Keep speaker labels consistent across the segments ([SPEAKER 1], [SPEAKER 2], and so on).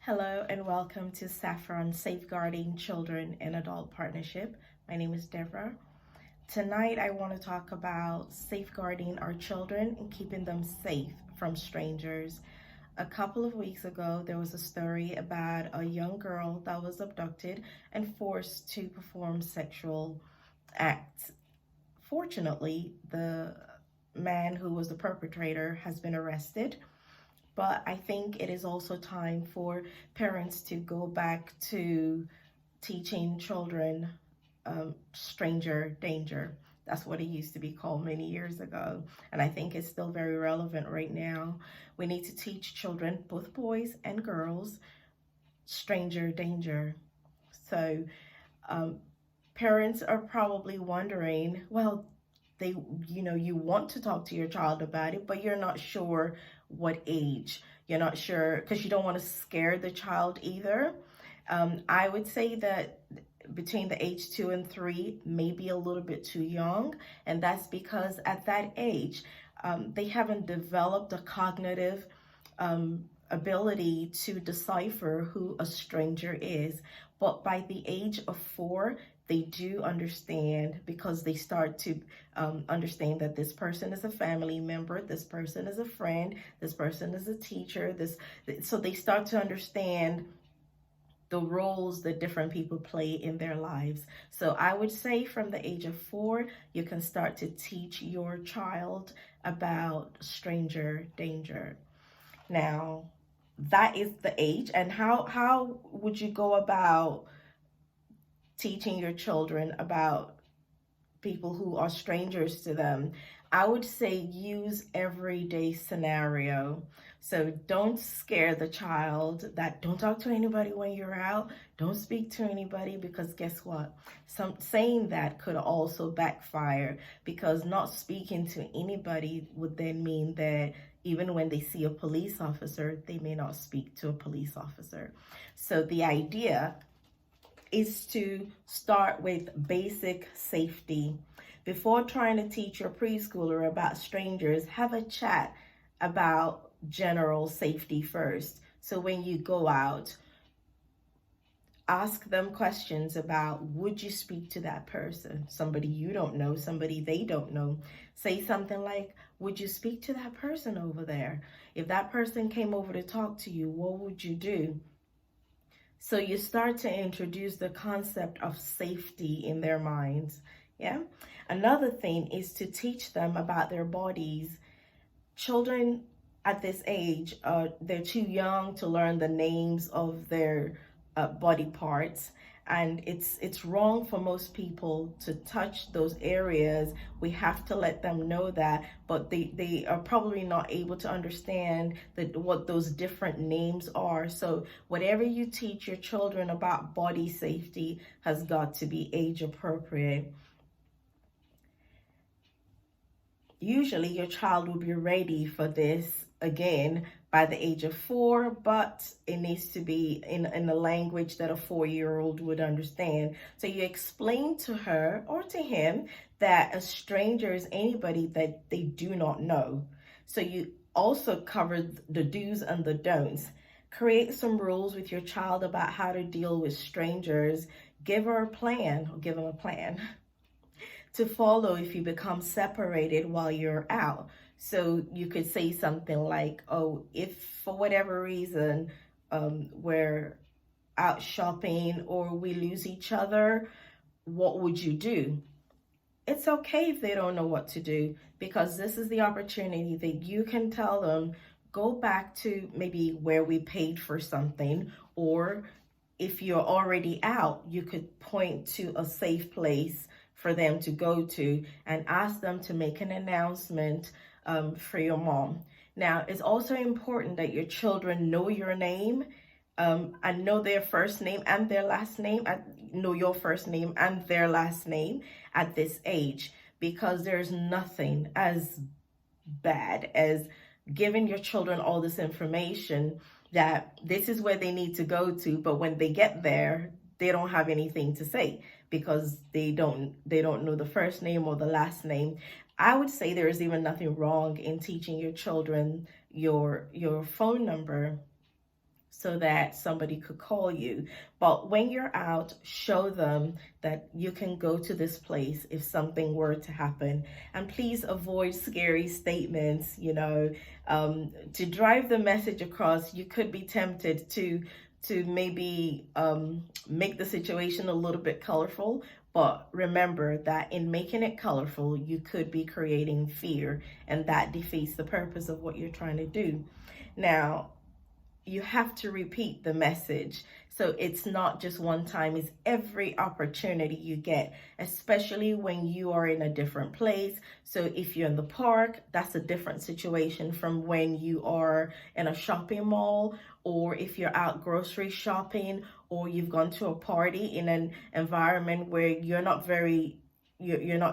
[SPEAKER 1] Hello and welcome to Saffron Safeguarding Children and Adult Partnership. My name is Deborah. Tonight I want to talk about safeguarding our children and keeping them safe from strangers. A couple of weeks ago, there was a story about a young girl that was abducted and forced to perform sexual acts. Fortunately, the man who was the perpetrator has been arrested. But I think it is also time for parents to go back to teaching children stranger danger. That's what it used to be called many years ago. And I think it's still very relevant right now. We need to teach children, both boys and girls, stranger danger. So parents are probably wondering, well, you want to talk to your child about it, but you're not sure what age. You're not sure because you don't want to scare the child either. I would say that between the age 2 and 3 may be a little bit too young, and that's because at that age they haven't developed a cognitive ability to decipher who a stranger is. But by the age of 4, they do understand because they start to understand that this person is a family member, this person is a friend, this person is a teacher. So they start to understand the roles that different people play in their lives. So I would say from the age of 4, you can start to teach your child about stranger danger. Now, that is the age. And how would you go about teaching your children about people who are strangers to them? I would say use everyday scenario. So don't scare the child that don't talk to anybody when you're out. Don't speak to anybody, because guess what? Saying that could also backfire, because not speaking to anybody would then mean that even when they see a police officer, they may not speak to a police officer. So the idea is to start with basic safety. Before trying to teach your preschooler about strangers, have a chat about general safety first. So when you go out, ask them questions about, would you speak to that person? Somebody you don't know, somebody they don't know. Say something like, would you speak to that person over there? If that person came over to talk to you, what would you do? So you start to introduce the concept of safety in their minds. Yeah. Another thing is to teach them about their bodies. Children at this age, they're too young to learn the names of their body parts, and it's wrong for most people to touch those areas. We have to let them know that, but they are probably not able to understand what those different names are. So whatever you teach your children about body safety has got to be age appropriate. Usually your child will be ready for this again by the age of 4, but it needs to be in a language that a 4-year-old would understand. So you explain to her or to him that a stranger is anybody that they do not know. So you also cover the do's and the don'ts. Create some rules with your child about how to deal with strangers. Give her a plan, or give them a plan to follow if you become separated while you're out. So you could say something like, oh, if for whatever reason we're out shopping or we lose each other, what would you do? It's okay if they don't know what to do, because this is the opportunity that you can tell them, go back to maybe where we paid for something, or if you're already out, you could point to a safe place for them to go to and ask them to make an announcement for your mom. Now, it's also important that your children know your name. I know their first name and their last name. I know your first name and their last name at this age, because there's nothing as bad as giving your children all this information that this is where they need to go to, but when they get there, they don't have anything to say because they don't know the first name or the last name. I would say there is even nothing wrong in teaching your children your phone number. so that somebody could call you. But when you're out, show them that you can go to this place if something were to happen. And please avoid scary statements, to drive the message across. You could be tempted to maybe make the situation a little bit colorful. But remember that in making it colorful, you could be creating fear, and that defeats the purpose of what you're trying to do. Now, you have to repeat the message. So it's not just one time, it's every opportunity you get, especially when you are in a different place. So if you're in the park, that's a different situation from when you are in a shopping mall, or if you're out grocery shopping, or you've gone to a party in an environment where you're not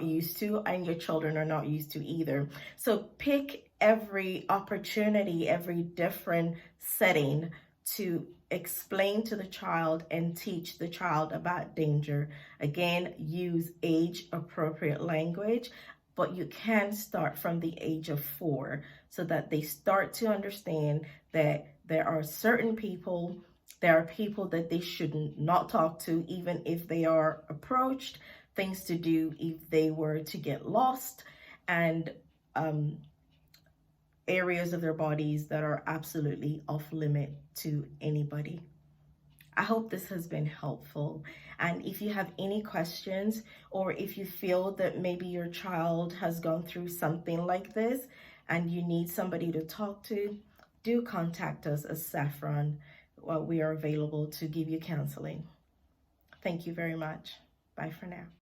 [SPEAKER 1] used to, and your children are not used to either. So pick every opportunity, every different setting to explain to the child and teach the child about danger. Again, use age appropriate language, but you can start from the age of 4 so that they start to understand that there are people that they should not talk to, even if they are approached, things to do if they were to get lost, and areas of their bodies that are absolutely off limit to anybody. I hope this has been helpful. And if you have any questions, or if you feel that maybe your child has gone through something like this and you need somebody to talk to, do contact us as Saffron. Well, we are available to give you counseling. Thank you very much. Bye for now.